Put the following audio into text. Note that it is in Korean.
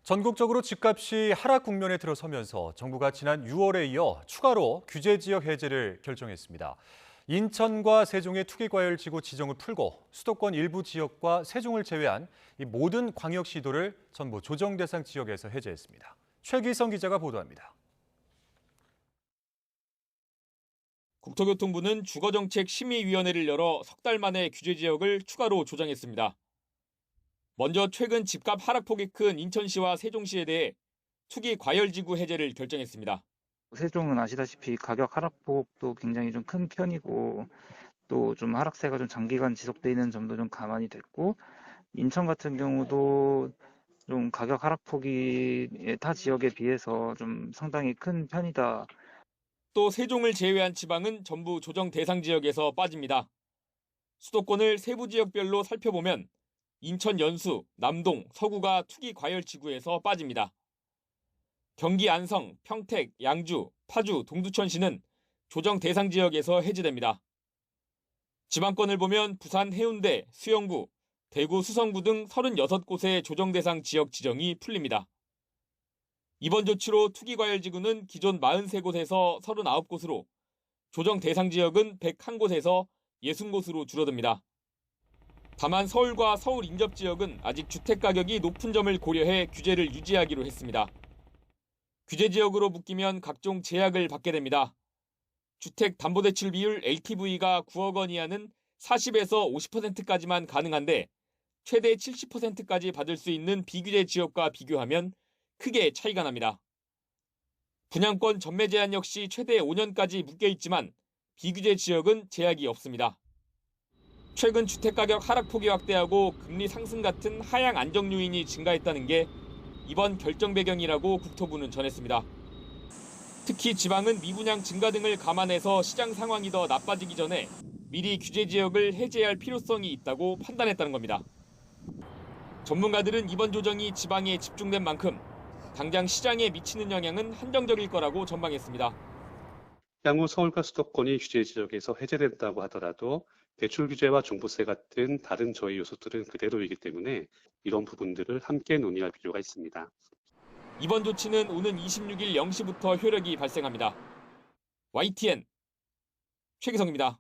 전국적으로 집값이 하락 국면에 들어서면서 정부가 지난 6월에 이어 추가로 규제 지역 해제를 결정했습니다. 인천과 세종의 투기과열지구 지정을 풀고 수도권 일부 지역과 세종을 제외한 이 모든 광역시도를 전부 조정 대상 지역에서 해제했습니다. 최기성 기자가 보도합니다. 국토교통부는 주거정책심의위원회를 열어 석 달 만에 규제 지역을 추가로 조정했습니다. 먼저 최근 집값 하락폭이 큰 인천시와 세종시에 대해 투기 과열지구 해제를 결정했습니다. 세종은 아시다시피 가격 하락폭도 굉장히 좀 큰 편이고 또 좀 하락세가 좀 장기간 지속되는 점도 좀 감안이 됐고, 인천 같은 경우도 좀 가격 하락폭이 타 지역에 비해서 좀 상당히 큰 편이다. 또 세종을 제외한 지방은 전부 조정 대상 지역에서 빠집니다. 수도권을 세부 지역별로 살펴보면 인천 연수, 남동, 서구가 투기 과열지구에서 빠집니다. 경기 안성, 평택, 양주, 파주, 동두천시는 조정 대상 지역에서 해제됩니다. 지방권을 보면 부산 해운대, 수영구, 대구 수성구 등 36곳의 조정 대상 지역 지정이 풀립니다. 이번 조치로 투기 과열지구는 기존 43곳에서 39곳으로, 조정 대상 지역은 101곳에서 60곳으로 줄어듭니다. 다만 서울과 서울 인접 지역은 아직 주택 가격이 높은 점을 고려해 규제를 유지하기로 했습니다. 규제 지역으로 묶이면 각종 제약을 받게 됩니다. 주택담보대출 비율 LTV가 9억 원 이하는 40에서 50%까지만 가능한데, 최대 70%까지 받을 수 있는 비규제 지역과 비교하면 크게 차이가 납니다. 분양권 전매 제한 역시 최대 5년까지 묶여 있지만 비규제 지역은 제약이 없습니다. 최근 주택가격 하락폭이 확대하고 금리 상승 같은 하향 안정 요인이 증가했다는 게 이번 결정 배경이라고 국토부는 전했습니다. 특히 지방은 미분양 증가 등을 감안해서 시장 상황이 더 나빠지기 전에 미리 규제 지역을 해제할 필요성이 있다고 판단했다는 겁니다. 전문가들은 이번 조정이 지방에 집중된 만큼 당장 시장에 미치는 영향은 한정적일 거라고 전망했습니다. 향후 서울과 수도권이 규제 지역에서 해제된다고 하더라도 대출 규제와 종부세 같은 다른 저해 요소들은 그대로이기 때문에 이런 부분들을 함께 논의할 필요가 있습니다. 이번 조치는 오는 26일 0시부터 효력이 발생합니다. YTN 최기성입니다.